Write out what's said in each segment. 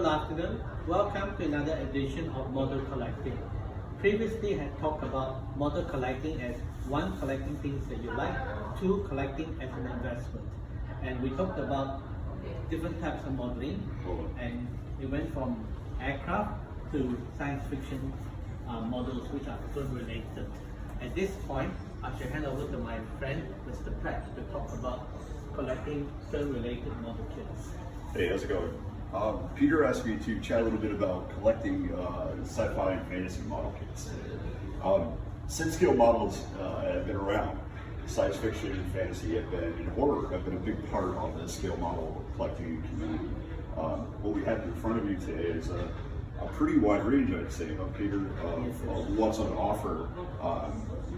Good afternoon. Welcome to another edition of Model Collecting. Previously, I had talked about model collecting as one, collecting things that you like, two, collecting as an investment. And we talked about different types of modeling, and it went from aircraft to science fiction models which are film related. At this point, I shall hand over to my friend, Mr. Pratt, to talk about collecting film related model kits. Hey, how's it going? Peter asked me to chat a little bit about collecting sci-fi and fantasy model kits. Scale models have been around. Science fiction and fantasy have been, and horror have been a big part of the scale model collecting community. What we have in front of you today is a pretty wide range, I'd say, Peter, of what's on offer,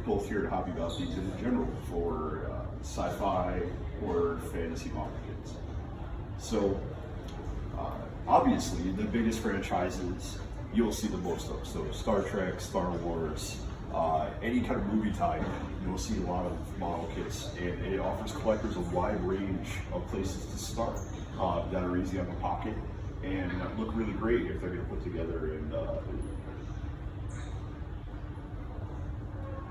both here at Hobby Bobbies and in general for sci-fi or fantasy model kits. So, obviously, the biggest franchises you'll see the most of. So Star Trek, Star Wars, any kind of movie type, you'll see a lot of model kits, and it offers collectors a wide range of places to start that are easy on the pocket and look really great if they're going to put together. And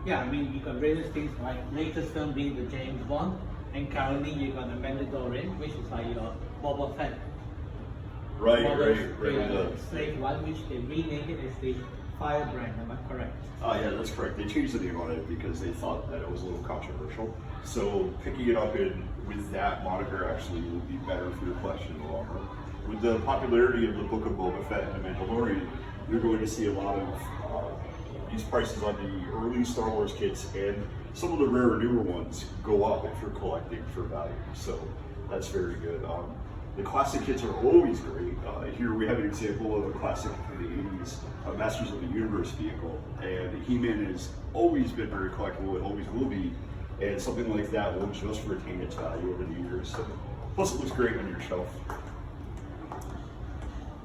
yeah, I mean, you got various things like latest film being the James Bond, and currently you got the Mandalorian, which is like your Boba Fett. Right. Slave One, which they renamed it as the Firebrand, am I correct? Yeah, that's correct. They changed the name on it because they thought that it was a little controversial. So picking it up with that moniker actually will be better for your collection in the long run. With the popularity of the Book of Boba Fett and the Mandalorian, you're going to see a lot of these prices on the early Star Wars kits and some of the rarer newer ones go up if you're collecting for value. So that's very good. The classic kits are always great. Here we have an example of a classic from the 80s, a Masters of the Universe vehicle. And He-Man has always been very collectible and always will be. And something like that will just retain its value over the years. Plus it looks great on your shelf.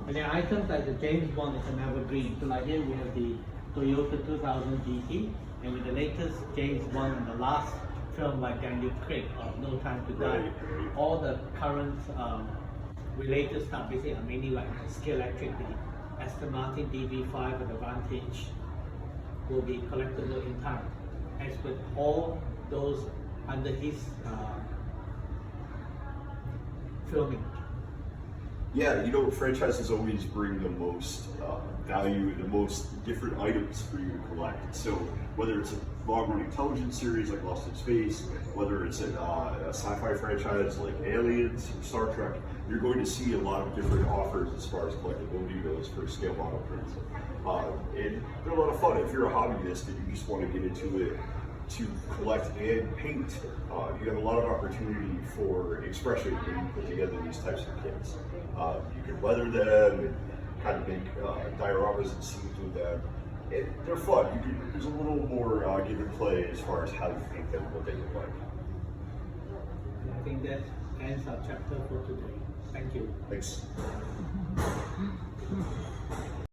And the items like the James Bond is an evergreen. So like here we have the Toyota 2000 GT, and with the latest James Bond and the last film by Daniel Craig of No Time to Die, Right. all the current related stuff basically are mainly like scale electric. The Aston Martin DB5 and the Vantage will be collectible in time, as with all those under his filming. Yeah, franchises always bring the most value and the most different items for you to collect. So whether it's a long-running television series like Lost in Space, whether it's a sci-fi franchise like Aliens or Star Trek, you're going to see a lot of different offers as far as collectability goes for scale model prints. And they're a lot of fun. If you're a hobbyist and you just want to get into it to collect and paint, you have a lot of opportunity for expression when you put together these types of kits. You can weather them and kind of make dioramas and scenes with them. They're fun. There's a little more give and play as far as how you paint them and what they look like. I think that ends our chapter for today. Thank you. Thanks.